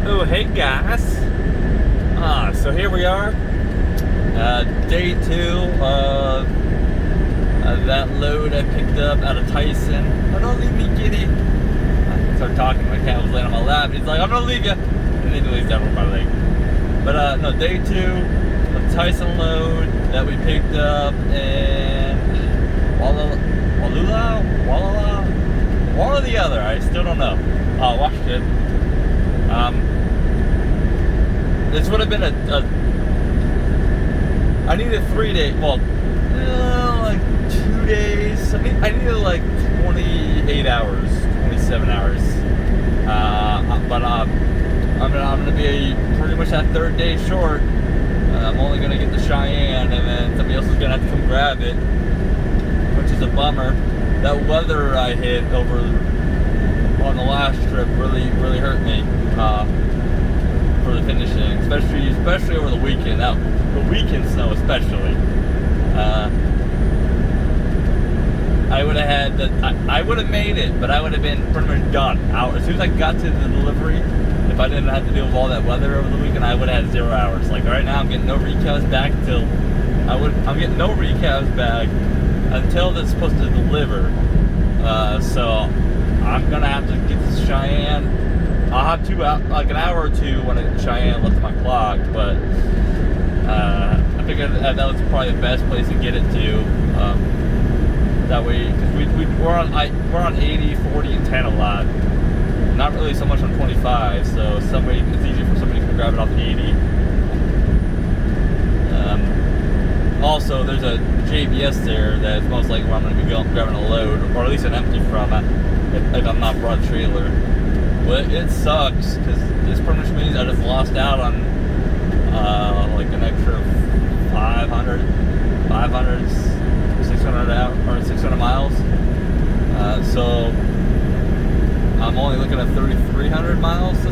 Oh, hey guys. So here we are, day 2 of that load I picked up out of Tyson. Oh, don't leave me, kitty. I started talking, my cat was laying on my lap. He's like, I'm gonna leave you. And then he lays down on my leg. But no, day 2 of Tyson load that we picked up in Walla, one or the other. I still don't know. Washington. This would have been I needed 3 days, well, like 2 days. I needed like 28 hours, 27 hours. But I'm gonna be pretty much that 3rd day short. I'm only gonna get to Cheyenne, and then somebody else is gonna have to come grab it, which is a bummer. That weather I hit over on the last trip really hurt me for the finishing, especially over the weekend. Now, the weekend snow especially. I would have had I would have made it, but I would have been pretty much done. As soon as I got to the delivery, if I didn't have to deal with all that weather over the weekend, I would have had 0 hours. Like right now, I'm getting no recabs back until I'm getting no recabs back until it's supposed to deliver. So I'm gonna have to get to Cheyenne. I'll have like an hour or two when I get to Cheyenne left on my clock, but I figured that was probably the best place to get it to. That way, because we're on 80, 40, and 10 a lot. Not really so much on 25, so it's easy for somebody to grab it off 80. Also, there's a JBS there that's most likely where I'm going to be grabbing a load, or at least an empty from it, if I'm not brought a trailer. But it sucks, because this pretty much means I just lost out on like an extra 500, 600 miles. So I'm only looking at 3,300 miles for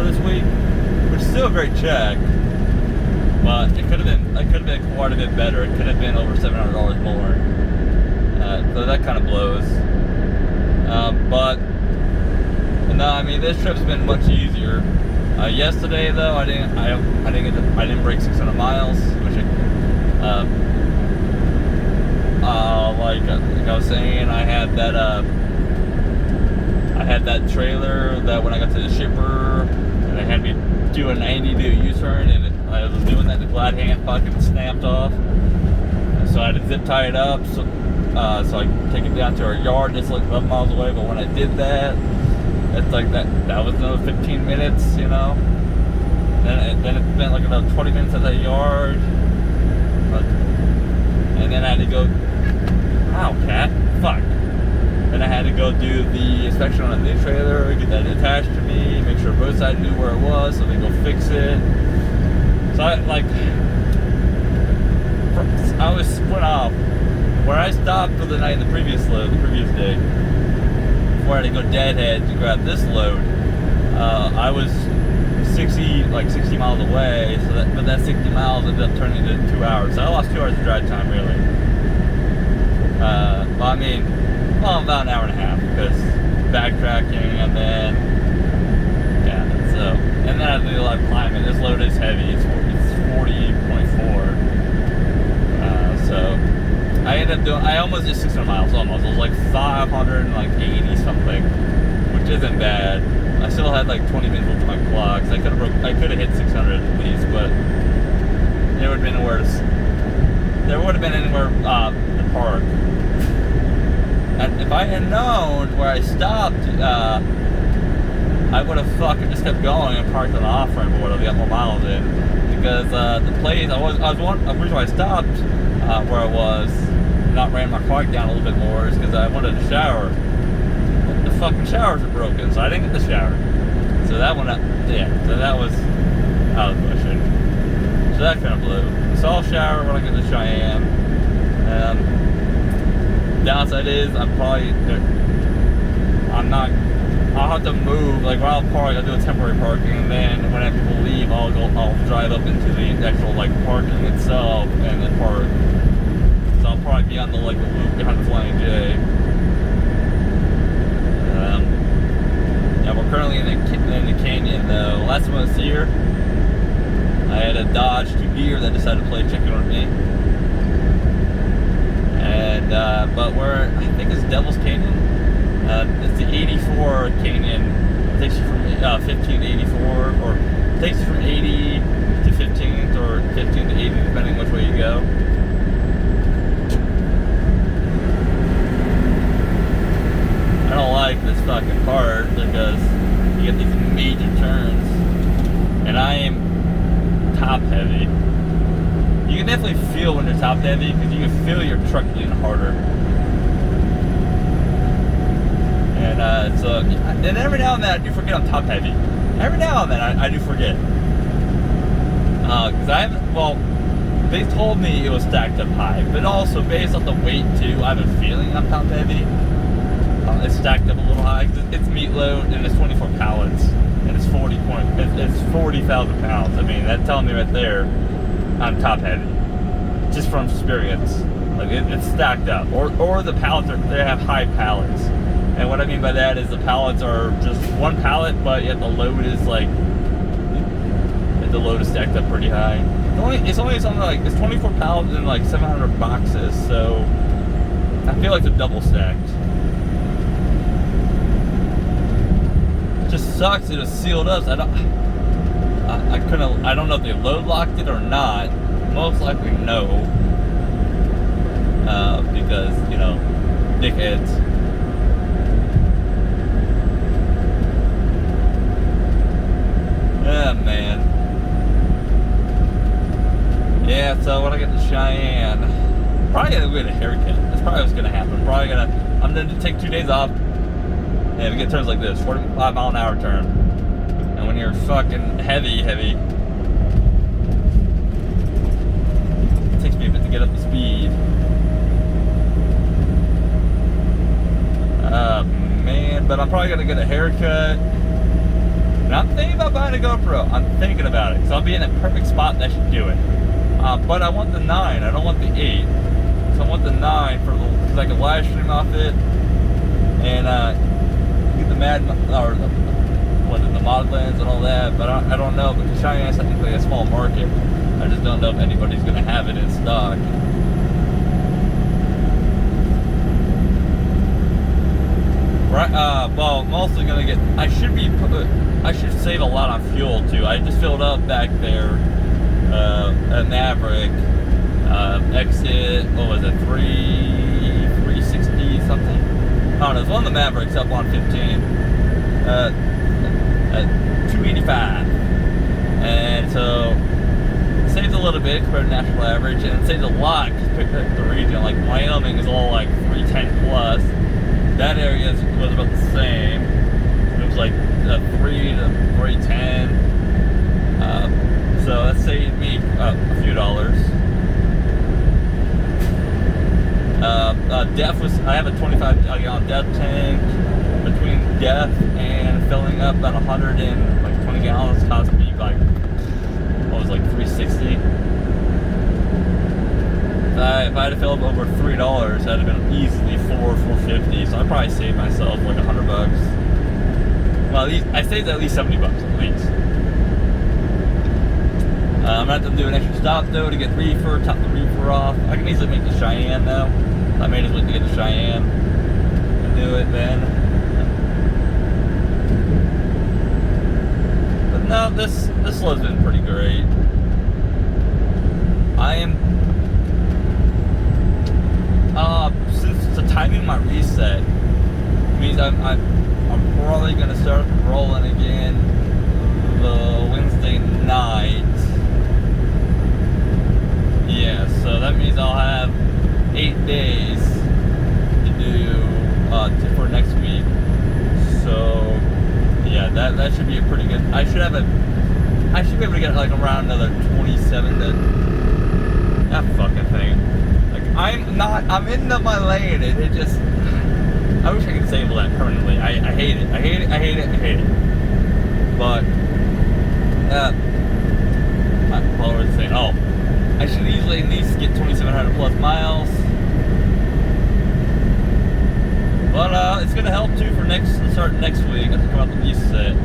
this week, which is still a great check. But it could have been quite a bit better. It could have been over $700 more. So that kind of blows. But no, I mean this trip's been much easier. Yesterday though, I didn't break 600 miles, which like I was saying, I had that trailer that when I got to the shipper, and they had me do a 90-degree U-turn, and I was doing that, the glad hand fucking snapped off. So I had to zip tie it up, so I could take it down to our yard just like 11 miles away. But when I did that, it's like that was another 15 minutes, you know. Then it spent like another 20 minutes at that yard, and then I had to go. Ow, cat! Fuck. Then I had to go do the inspection on a new trailer, get that attached to me, make sure both sides knew where it was, so they go fix it. So I was split off. Where I stopped for the night in the previous day, before I had to go deadhead to grab this load, I was 60 miles away. But that 60 miles ended up turning into 2 hours. So I lost 2 hours of drive time, really. Well, I mean, about an hour and a half, because backtracking and then and then I had to do a lot of climbing. This load is heavy. It's 40.4. So I almost did 600 miles. Almost. It was like 580 something, which isn't bad. I still had like 20 minutes left on my clock. So I could have hit 600 at least, but there would have been anywhere to park. And if I had known where I stopped, I would have fucking just kept going and parked on the off ramp or whatever, got more miles in. Because the place the reason why I stopped where I was, not ran my car down a little bit more, is because I wanted to shower. But the fucking showers are broken, so I didn't get the shower. So that one, so that was out of the question. So that kind of blew. So I'll shower when I get to Cheyenne. Downside is I'll have to move, like where I'll park, I'll do a temporary parking, and then when people leave, I'll drive up into the actual like parking itself and then park. So I'll probably be on the loop behind the Flying J. Yeah, we're currently in the canyon though. earlier. I had a Dodge 2-gear that decided to play chicken with me. And, but I think it's Devil's Canyon. It's the 84 Canyon. It takes you from 15 to 84, or it takes you from 80 to 15th, or 15 to 80, depending which way you go. I don't like this fucking part because you get these major turns, and I am top heavy. You can definitely feel when you're top heavy because you can feel your truck being harder. And and every now and then I do forget I'm top heavy. Every now and then I do forget. Because they told me it was stacked up high, but also based on the weight too, I have a feeling I'm top heavy. It's stacked up a little high because it's meat load and it's 24 pallets and it's 40,000 pounds. I mean, that's telling me right there I'm top heavy, just from experience. Like it's stacked up, or the pallets they have high pallets. And what I mean by that is the pallets are just one pallet, but yet the load is stacked up pretty high. It's only something like, it's 24 pallets and like 700 boxes, so I feel like they're double stacked. It just sucks that it's sealed up. So I don't know if they load locked it or not. Most likely no, because dickheads. Yeah, man. Yeah, so when I get to Cheyenne, probably gonna get a haircut. That's probably what's gonna happen. I'm gonna take 2 days off, and we get turns like this, 45 mile an hour turn. And when you're fucking heavy, it takes me a bit to get up to speed. Man, but I'm probably gonna get a haircut. And I'm thinking about buying a GoPro. I'm thinking about it. So I'll be in a perfect spot that should do it. But I want the 9. I don't want the 8. So I want the 9 because I can live stream off it and get the the mod lens and all that. But I don't know, because Cheyenne is technically a small market. I just don't know if anybody's going to have it in stock. Right. Well, I'm also going to get. I should save a lot on fuel too. I just filled up back there a Maverick exit. What was it? 360 something. I don't know. It's one of the Mavericks up on 15 at 285, and so it saves a little bit compared to national average, and it saves a lot compared to the region. Like Wyoming is all like 310 plus. That area was about the same. It was like 3 to 310. So that saved me a few dollars. DEF was, I have a 25 gallon DEF tank. Between DEF and filling up about 120 gallons cost me like, what was like $360. If I had to fill up over $3, that'd have been easily $450. So I probably saved myself like $100. Well, at least I saved at least $70 at least. I'm gonna have to do an extra stop though to get reefer, top the reefer off. I can easily make the Cheyenne though. I made it to get the Cheyenne and do it then. But no, this load's been pretty great. I am. Since the timing of my reset means I'm probably gonna start rolling again the Wednesday night. Yeah, so that means I'll have 8 days to do for next week. So yeah, that should be a pretty good. I should be able to get like around another 27 to that fucking thing. I'm in my lane, and it just, I wish I could disable that permanently. I hate it. But, what was I saying? Oh, I should easily at least get 2,700 plus miles. But, it's gonna help too for start next week, after come out the lease set.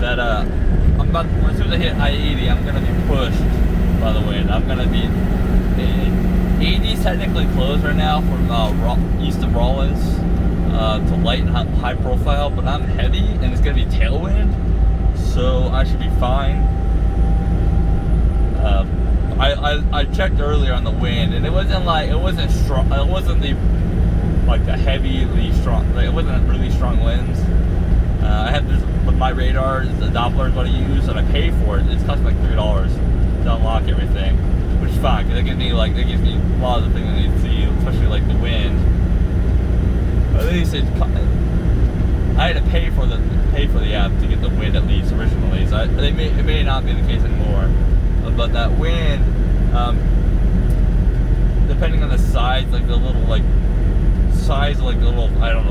That, I'm as soon as I hit I-80, I'm gonna be pushed by the wind. I'm gonna be 80's technically closed right now from east of Rollins to light and high profile, but I'm heavy and it's gonna be tailwind, so I should be fine. I checked earlier on the wind, and it wasn't strong. It wasn't the heavily strong. Like, it wasn't really strong winds. I have this with my radar. The Doppler is what I use, and I pay for it. It's cost me like $3 to unlock everything, which is fine because that gives me a lot of the things I need to see, especially like the wind. At least I had to pay for the app to get the wind at least originally. So it may not be the case anymore. But that wind, depending on the size, I don't know what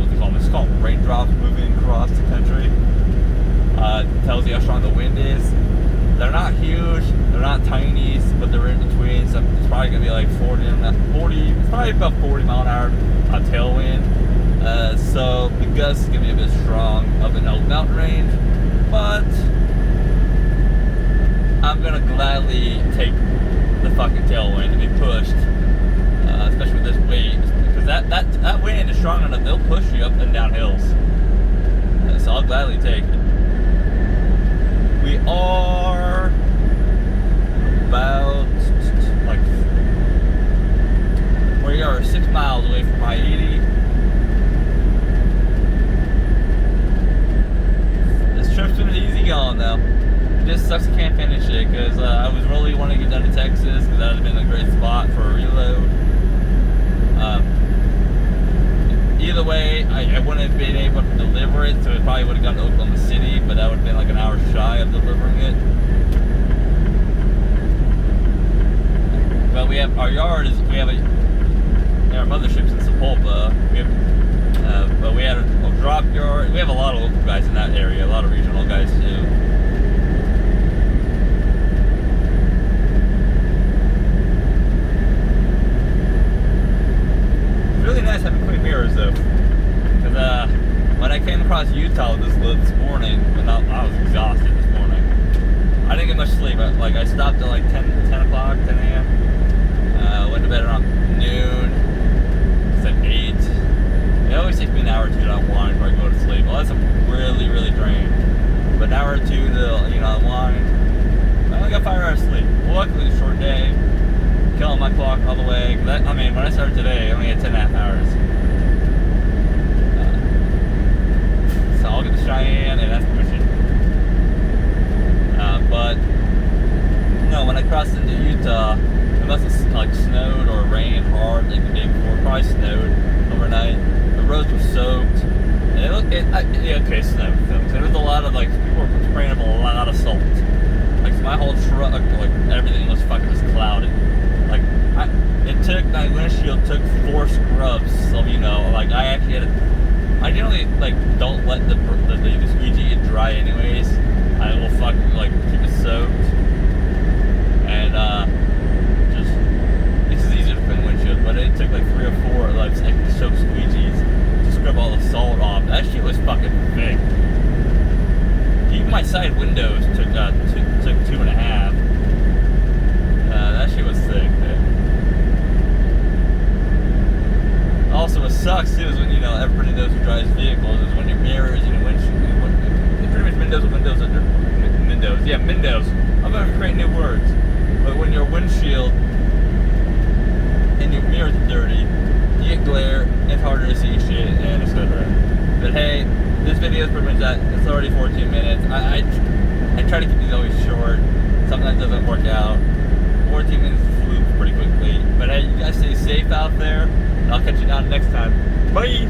they call them. It's called raindrops moving across the country. Tells you how strong the wind is. They're not huge, they're not tiny, but they're in between. So it's probably gonna be like 40. It's probably about 40 mile an hour tailwind. So the gust is gonna be a bit strong up in Elk Mountain range, but I'm gonna gladly take the fucking tailwind to be pushed, especially with this weight, because that wind is strong enough, they'll push you up and down hills. So I'll gladly take it. We are about we are 6 miles away from I-80. This trip's been easy going though. Just sucks I can't finish it because I was really wanting to get down to Texas because that would have been a great spot for a reload. Either way, I wouldn't have been able to deliver it, so it probably would have gone to Oklahoma City, but that would have been like an hour shy of delivering it. But we have our mothership's in Sepulpa. But we had a drop yard. We have a lot of local guys in that area, a lot of regional guys too. Really nice having clean mirrors though, because when I came across Utah this morning, when I was exhausted this morning, I didn't get much sleep. I stopped at like 10 o'clock, 10 a.m. Went to bed around noon. It's at 8. It always takes me an hour or two to unwind before I go to sleep. Unless I'm really, really drained. But an hour or two to unwind. I only got 5 hours of sleep. Well, luckily it's a short day. Killing my clock all the way. When I started today, I only had 10.5 hours. So I'll get to Cheyenne, and that's pushing. But no, when I crossed into Utah, it must have snowed or rained hard like the day before. Probably snowed overnight. The roads were soaked, and snowed. So there was a lot of people were spraying up a lot of salt. So my whole truck, everything was fucking just clouded. My windshield took 4 scrubs, so I actually had I generally don't let the squeegee get dry anyways. I will fucking keep it soaked, and it's just easier to clean windshield. But it took 3 or 4 soaked squeegees to scrub all the salt off. That shit was fucking thick. Even my side windows took 2.5. That shit was thick. Also, what sucks too is when everybody knows who drives vehicles is when your mirrors and your windshield. Pretty much windows. Yeah, windows. I'm gonna create new words. But when your windshield and your mirrors are dirty, you get glare. It's harder to see shit, and etc. But hey, this video is pretty much that. It's already 14 minutes. I try to keep these always short. Sometimes it doesn't work out. 14 minutes flew pretty quickly. But hey, you guys stay safe out there. I'll catch you down next time. Bye!